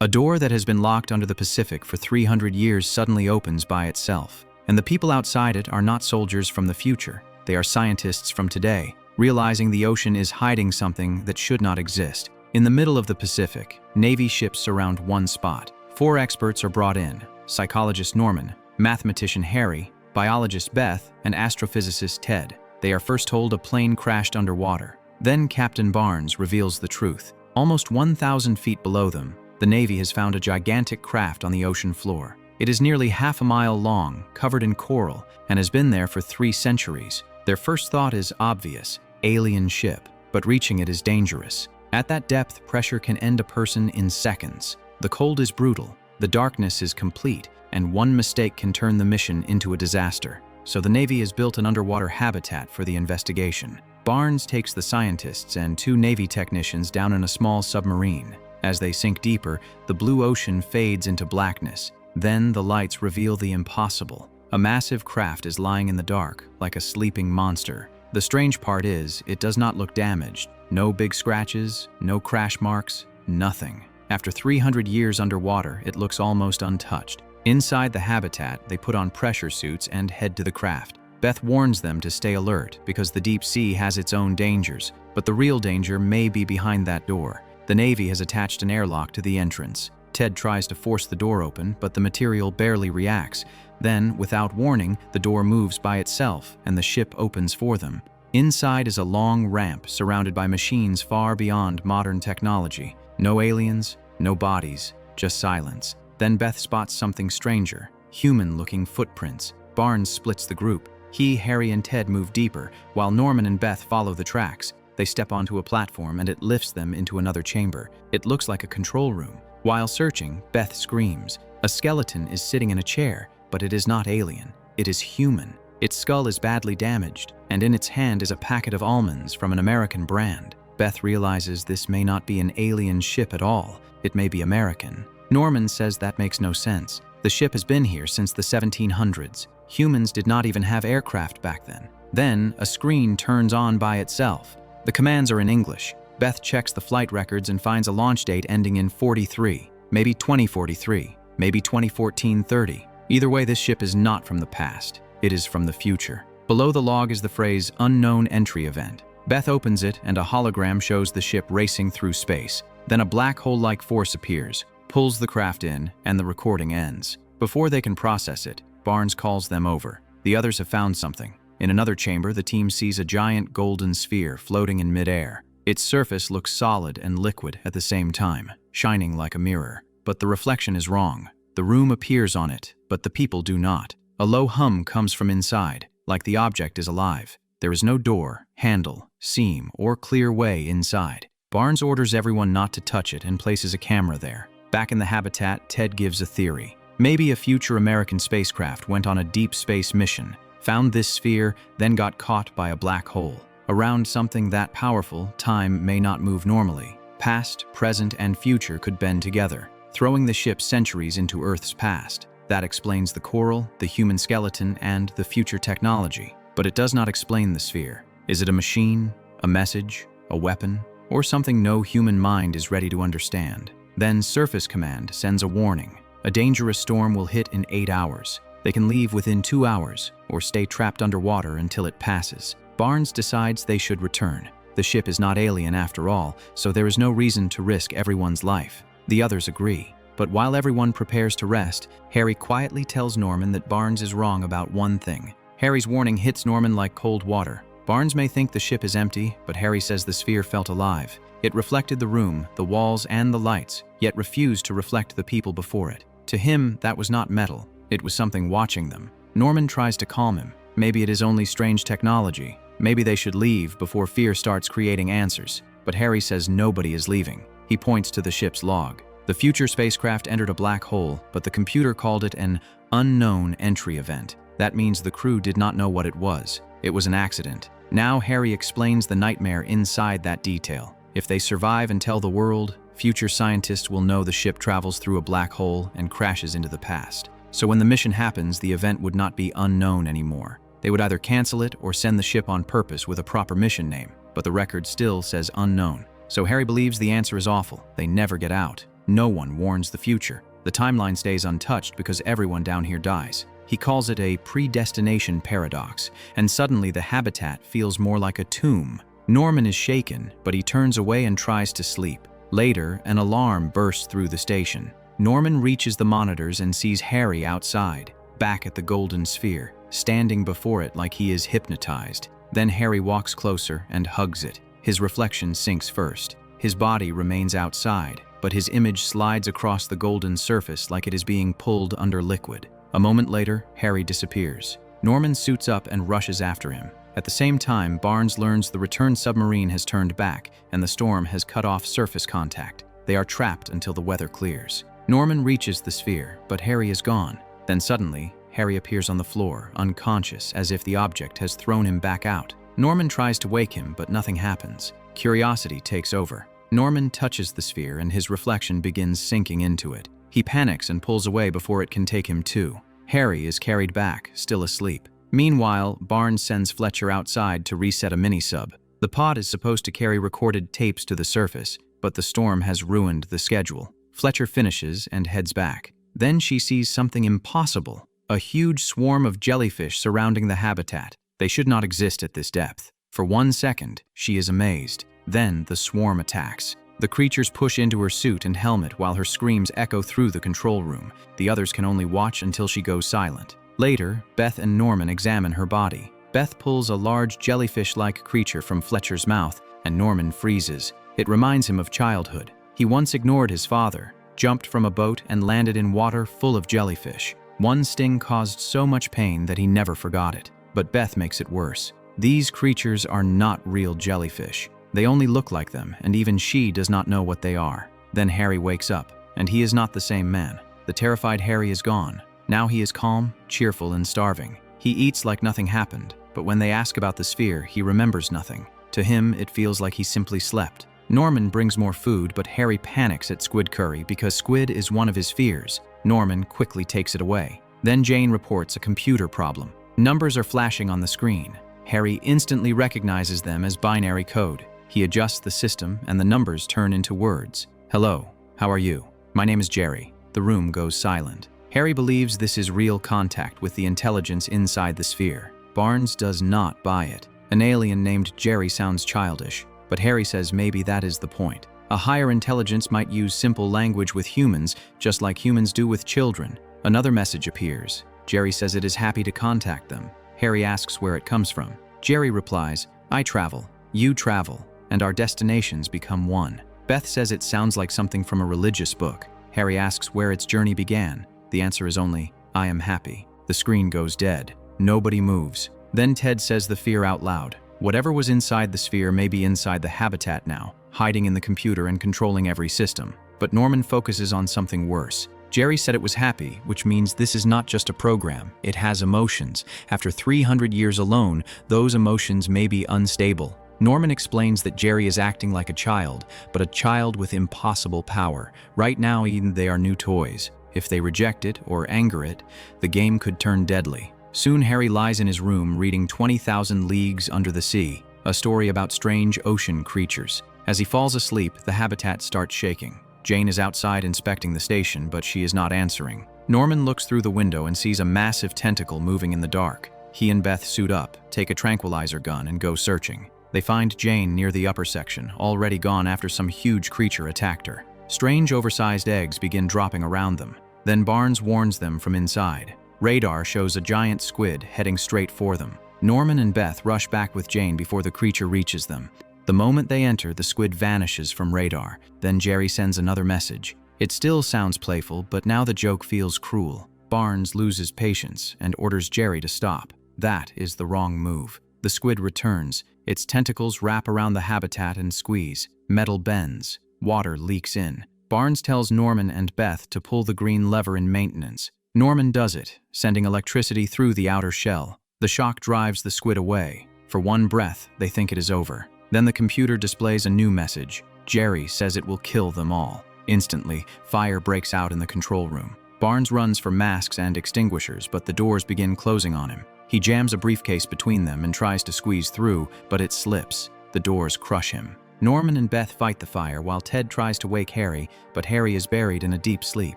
A door that has been locked under the Pacific for 300 years suddenly opens by itself. And the people outside it are not soldiers from the future. They are scientists from today, realizing the ocean is hiding something that should not exist. In the middle of the Pacific, Navy ships surround one spot. 4 experts are brought in: psychologist Norman, mathematician Harry, biologist Beth, and astrophysicist Ted. They are first told a plane crashed underwater. Then Captain Barnes reveals the truth. Almost 1,000 feet below them, the Navy has found a gigantic craft on the ocean floor. It is nearly half a mile long, covered in coral, and has been there for 3 centuries. Their first thought is obvious: alien ship, but reaching it is dangerous. At that depth, pressure can end a person in seconds. The cold is brutal, the darkness is complete, and one mistake can turn the mission into a disaster. So the Navy has built an underwater habitat for the investigation. Barnes takes the scientists and 2 Navy technicians down in a small submarine. As they sink deeper, the blue ocean fades into blackness. Then the lights reveal the impossible. A massive craft is lying in the dark, like a sleeping monster. The strange part is, it does not look damaged. No big scratches, no crash marks, nothing. After 300 years underwater, it looks almost untouched. Inside the habitat, they put on pressure suits and head to the craft. Beth warns them to stay alert because the deep sea has its own dangers, but the real danger may be behind that door. The Navy has attached an airlock to the entrance. Ted tries to force the door open, but the material barely reacts. Then, without warning, the door moves by itself, and the ship opens for them. Inside is a long ramp surrounded by machines far beyond modern technology. No aliens, no bodies, just silence. Then Beth spots something stranger: human-looking footprints. Barnes splits the group. He, Harry, and Ted move deeper, while Norman and Beth follow the tracks. They step onto a platform and it lifts them into another chamber. It looks like a control room. While searching, Beth screams. A skeleton is sitting in a chair, but it is not alien. It is human. Its skull is badly damaged, and in its hand is a packet of almonds from an American brand. Beth realizes this may not be an alien ship at all. It may be American. Norman says that makes no sense. The ship has been here since the 1700s. Humans did not even have aircraft back then. Then, a screen turns on by itself. The commands are in English. Beth checks the flight records and finds a launch date ending in 43, maybe 2043, maybe 2014-30. Either way, this ship is not from the past. It is from the future. Below the log is the phrase "unknown entry event." Beth opens it and a hologram shows the ship racing through space. Then a black hole-like force appears, pulls the craft in, and the recording ends. Before they can process it, Barnes calls them over. The others have found something. In another chamber, the team sees a giant golden sphere floating in midair. Its surface looks solid and liquid at the same time, shining like a mirror. But the reflection is wrong. The room appears on it, but the people do not. A low hum comes from inside, like the object is alive. There is no door, handle, seam, or clear way inside. Barnes orders everyone not to touch it and places a camera there. Back in the habitat, Ted gives a theory. Maybe a future American spacecraft went on a deep space mission, found this sphere, then got caught by a black hole. Around something that powerful, time may not move normally. Past, present, and future could bend together, throwing the ship centuries into Earth's past. That explains the coral, the human skeleton, and the future technology. But it does not explain the sphere. Is it a machine, a message, a weapon, or something no human mind is ready to understand? Then Surface Command sends a warning. A dangerous storm will hit in 8 hours. They can leave within 2 hours, or stay trapped underwater until it passes. Barnes decides they should return. The ship is not alien after all, so there is no reason to risk everyone's life. The others agree. But while everyone prepares to rest, Harry quietly tells Norman that Barnes is wrong about one thing. Harry's warning hits Norman like cold water. Barnes may think the ship is empty, but Harry says the sphere felt alive. It reflected the room, the walls, and the lights, yet refused to reflect the people before it. To him, that was not metal. It was something watching them. Norman tries to calm him. Maybe it is only strange technology. Maybe they should leave before fear starts creating answers. But Harry says nobody is leaving. He points to the ship's log. The future spacecraft entered a black hole, but the computer called it an unknown entry event. That means the crew did not know what it was. It was an accident. Now Harry explains the nightmare inside that detail. If they survive and tell the world, future scientists will know the ship travels through a black hole and crashes into the past. So when the mission happens, the event would not be unknown anymore. They would either cancel it or send the ship on purpose with a proper mission name, but the record still says unknown. So Harry believes the answer is awful. They never get out. No one warns the future. The timeline stays untouched because everyone down here dies. He calls it a predestination paradox, and suddenly the habitat feels more like a tomb. Norman is shaken, but he turns away and tries to sleep. Later, an alarm bursts through the station. Norman reaches the monitors and sees Harry outside, back at the golden sphere, standing before it like he is hypnotized. Then Harry walks closer and hugs it. His reflection sinks first. His body remains outside, but his image slides across the golden surface like it is being pulled under liquid. A moment later, Harry disappears. Norman suits up and rushes after him. At the same time, Barnes learns the return submarine has turned back and the storm has cut off surface contact. They are trapped until the weather clears. Norman reaches the sphere, but Harry is gone. Then suddenly, Harry appears on the floor, unconscious, as if the object has thrown him back out. Norman tries to wake him, but nothing happens. Curiosity takes over. Norman touches the sphere and his reflection begins sinking into it. He panics and pulls away before it can take him too. Harry is carried back, still asleep. Meanwhile, Barnes sends Fletcher outside to reset a mini-sub. The pod is supposed to carry recorded tapes to the surface, but the storm has ruined the schedule. Fletcher finishes and heads back. Then she sees something impossible. A huge swarm of jellyfish surrounding the habitat. They should not exist at this depth. For 1 second, she is amazed. Then the swarm attacks. The creatures push into her suit and helmet while her screams echo through the control room. The others can only watch until she goes silent. Later, Beth and Norman examine her body. Beth pulls a large jellyfish-like creature from Fletcher's mouth, and Norman freezes. It reminds him of childhood. He once ignored his father, jumped from a boat and landed in water full of jellyfish. One sting caused so much pain that he never forgot it. But Beth makes it worse. These creatures are not real jellyfish. They only look like them, and even she does not know what they are. Then Harry wakes up, and he is not the same man. The terrified Harry is gone. Now he is calm, cheerful, and starving. He eats like nothing happened, but when they ask about the sphere, he remembers nothing. To him, it feels like he simply slept. Norman brings more food, but Harry panics at squid curry because squid is one of his fears. Norman quickly takes it away. Then Jane reports a computer problem. Numbers are flashing on the screen. Harry instantly recognizes them as binary code. He adjusts the system, and the numbers turn into words. "Hello, how are you? My name is Jerry." The room goes silent. Harry believes this is real contact with the intelligence inside the sphere. Barnes does not buy it. An alien named Jerry sounds childish, but Harry says maybe that is the point. A higher intelligence might use simple language with humans, just like humans do with children. Another message appears. Jerry says it is happy to contact them. Harry asks where it comes from. Jerry replies, "I travel, you travel, and our destinations become one." Beth says it sounds like something from a religious book. Harry asks where its journey began. The answer is only, "I am happy." The screen goes dead. Nobody moves. Then Ted says the fear out loud. Whatever was inside the sphere may be inside the habitat now, hiding in the computer and controlling every system. But Norman focuses on something worse. Jerry said it was happy, which means this is not just a program. It has emotions. After 300 years alone, those emotions may be unstable. Norman explains that Jerry is acting like a child, but a child with impossible power. Right now, even they are new toys. If they reject it or anger it, the game could turn deadly. Soon Harry lies in his room reading 20,000 Leagues Under the Sea, a story about strange ocean creatures. As he falls asleep, the habitat starts shaking. Jane is outside inspecting the station, but she is not answering. Norman looks through the window and sees a massive tentacle moving in the dark. He and Beth suit up, take a tranquilizer gun, and go searching. They find Jane near the upper section, already gone after some huge creature attacked her. Strange oversized eggs begin dropping around them. Then Barnes warns them from inside. Radar shows a giant squid heading straight for them. Norman and Beth rush back with Jane before the creature reaches them. The moment they enter, the squid vanishes from radar. Then Jerry sends another message. It still sounds playful, but now the joke feels cruel. Barnes loses patience and orders Jerry to stop. That is the wrong move. The squid returns. Its tentacles wrap around the habitat and squeeze. Metal bends. Water leaks in. Barnes tells Norman and Beth to pull the green lever in maintenance. Norman does it, sending electricity through the outer shell. The shock drives the squid away. For one breath, they think it is over. Then the computer displays a new message. Jerry says it will kill them all. Instantly, fire breaks out in the control room. Barnes runs for masks and extinguishers, but the doors begin closing on him. He jams a briefcase between them and tries to squeeze through, but it slips. The doors crush him. Norman and Beth fight the fire while Ted tries to wake Harry, but Harry is buried in a deep sleep.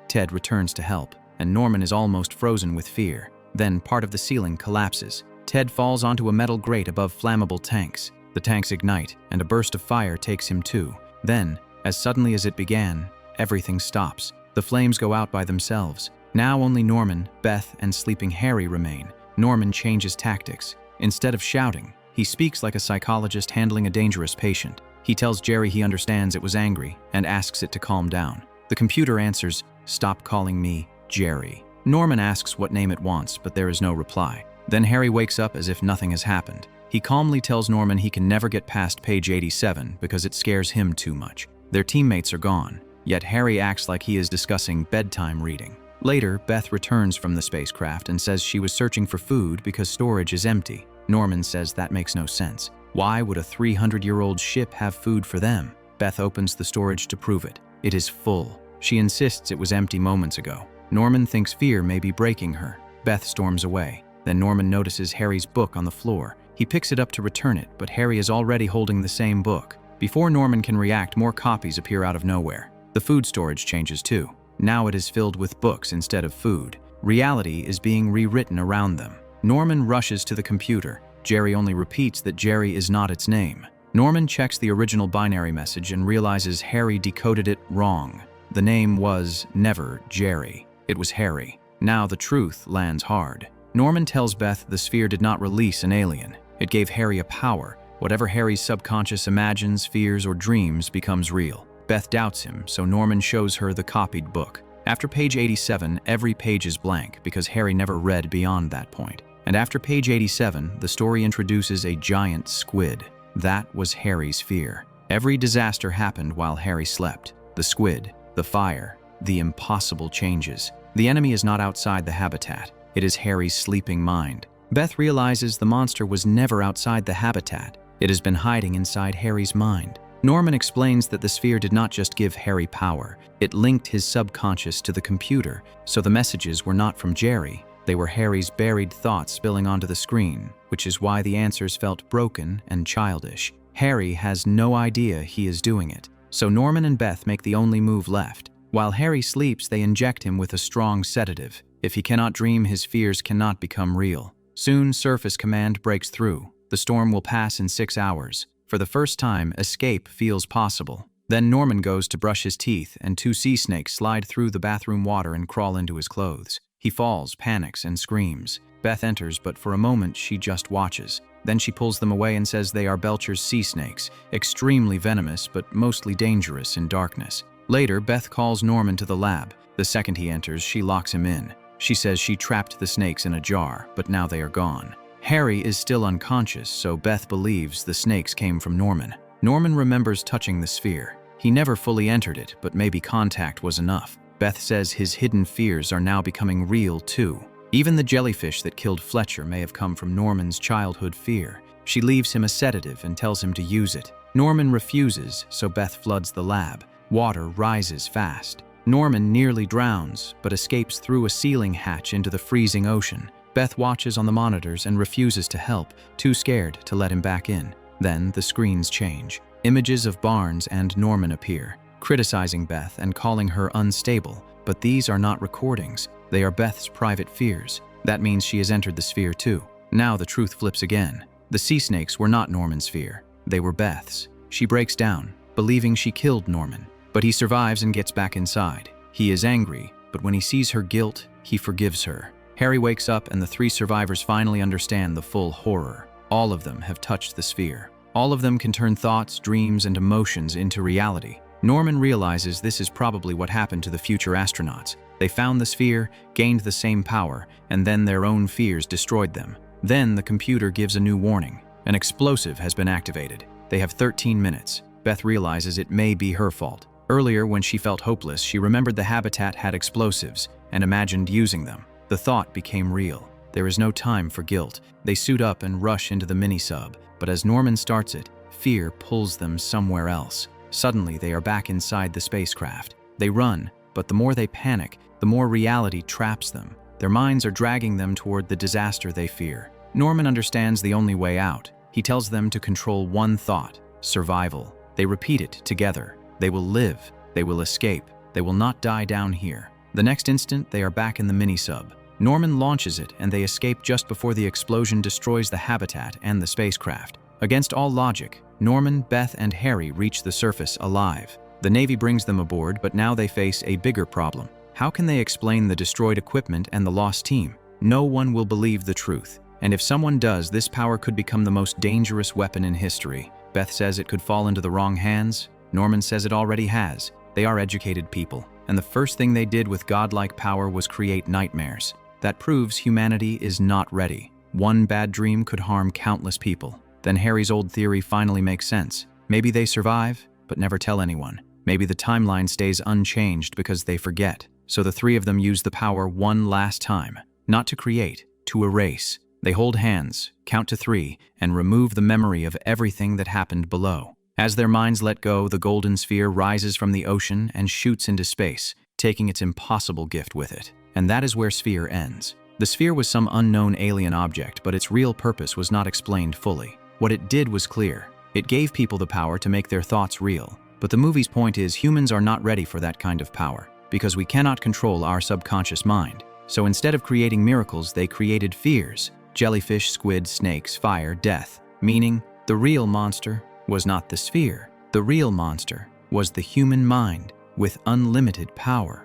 Ted returns to help, and Norman is almost frozen with fear. Then part of the ceiling collapses. Ted falls onto a metal grate above flammable tanks. The tanks ignite, and a burst of fire takes him too. Then, as suddenly as it began, everything stops. The flames go out by themselves. Now only Norman, Beth, and sleeping Harry remain. Norman changes tactics. Instead of shouting, he speaks like a psychologist handling a dangerous patient. He tells Jerry he understands it was angry and asks it to calm down. The computer answers, "Stop calling me Jerry." Norman asks what name it wants, but there is no reply. Then Harry wakes up as if nothing has happened. He calmly tells Norman he can never get past page 87 because it scares him too much. Their teammates are gone, yet Harry acts like he is discussing bedtime reading. Later, Beth returns from the spacecraft and says she was searching for food because storage is empty. Norman says that makes no sense. Why would a 300-year-old ship have food for them? Beth opens the storage to prove it. It is full. She insists it was empty moments ago. Norman thinks fear may be breaking her. Beth storms away. Then Norman notices Harry's book on the floor. He picks it up to return it, but Harry is already holding the same book. Before Norman can react, more copies appear out of nowhere. The food storage changes too. Now it is filled with books instead of food. Reality is being rewritten around them. Norman rushes to the computer. Jerry only repeats that Jerry is not its name. Norman checks the original binary message and realizes Harry decoded it wrong. The name was never Jerry. It was Harry. Now the truth lands hard. Norman tells Beth the sphere did not release an alien. It gave Harry a power. Whatever Harry's subconscious imagines, fears, or dreams becomes real. Beth doubts him, so Norman shows her the copied book. After page 87, every page is blank because Harry never read beyond that point. And after page 87, the story introduces a giant squid. That was Harry's fear. Every disaster happened while Harry slept. The squid, the fire, the impossible changes. The enemy is not outside the habitat. It is Harry's sleeping mind. Beth realizes the monster was never outside the habitat. It has been hiding inside Harry's mind. Norman explains that the sphere did not just give Harry power. It linked his subconscious to the computer, so the messages were not from Jerry. They were Harry's buried thoughts spilling onto the screen, which is why the answers felt broken and childish. Harry has no idea he is doing it, so Norman and Beth make the only move left. While Harry sleeps, they inject him with a strong sedative. If he cannot dream, his fears cannot become real. Soon, Surface Command breaks through. The storm will pass in 6 hours. For the first time, escape feels possible. Then Norman goes to brush his teeth, and 2 sea snakes slide through the bathroom water and crawl into his clothes. He falls, panics, and screams. Beth enters, but for a moment she just watches. Then she pulls them away and says they are Belcher's sea snakes, extremely venomous but mostly dangerous in darkness. Later, Beth calls Norman to the lab. The second he enters, she locks him in. She says she trapped the snakes in a jar, but now they are gone. Harry is still unconscious, so Beth believes the snakes came from Norman. Norman remembers touching the sphere. He never fully entered it, but maybe contact was enough. Beth says his hidden fears are now becoming real too. Even the jellyfish that killed Fletcher may have come from Norman's childhood fear. She leaves him a sedative and tells him to use it. Norman refuses, so Beth floods the lab. Water rises fast. Norman nearly drowns, but escapes through a ceiling hatch into the freezing ocean. Beth watches on the monitors and refuses to help, too scared to let him back in. Then the screens change. Images of Barnes and Norman appear, criticizing Beth and calling her unstable, but these are not recordings. They are Beth's private fears. That means she has entered the sphere too. Now the truth flips again. The sea snakes were not Norman's fear. They were Beth's. She breaks down, believing she killed Norman, but he survives and gets back inside. He is angry, but when he sees her guilt, he forgives her. Harry wakes up and the 3 survivors finally understand the full horror. All of them have touched the sphere. All of them can turn thoughts, dreams, and emotions into reality. Norman realizes this is probably what happened to the future astronauts. They found the sphere, gained the same power, and then their own fears destroyed them. Then the computer gives a new warning. An explosive has been activated. They have 13 minutes. Beth realizes it may be her fault. Earlier, when she felt hopeless, she remembered the habitat had explosives and imagined using them. The thought became real. There is no time for guilt. They suit up and rush into the mini-sub, but as Norman starts it, fear pulls them somewhere else. Suddenly, they are back inside the spacecraft. They run, but the more they panic, the more reality traps them. Their minds are dragging them toward the disaster they fear. Norman understands the only way out. He tells them to control one thought: survival. They repeat it together. They will live. They will escape. They will not die down here. The next instant, they are back in the mini-sub. Norman launches it, and they escape just before the explosion destroys the habitat and the spacecraft. Against all logic, Norman, Beth, and Harry reach the surface alive. The Navy brings them aboard, but now they face a bigger problem. How can they explain the destroyed equipment and the lost team? No one will believe the truth. And if someone does, this power could become the most dangerous weapon in history. Beth says it could fall into the wrong hands. Norman says it already has. They are educated people, and the first thing they did with godlike power was create nightmares. That proves humanity is not ready. One bad dream could harm countless people. Then Harry's old theory finally makes sense. Maybe they survive, but never tell anyone. Maybe the timeline stays unchanged because they forget. So the three of them use the power one last time. Not to create, to erase. They hold hands, count to 3, and remove the memory of everything that happened below. As their minds let go, the golden sphere rises from the ocean and shoots into space, taking its impossible gift with it. And that is where Sphere ends. The sphere was some unknown alien object, but its real purpose was not explained fully. What it did was clear. It gave people the power to make their thoughts real. But the movie's point is humans are not ready for that kind of power, because we cannot control our subconscious mind. So instead of creating miracles, they created fears. Jellyfish, squid, snakes, fire, death. Meaning, the real monster was not the sphere. The real monster was the human mind with unlimited power.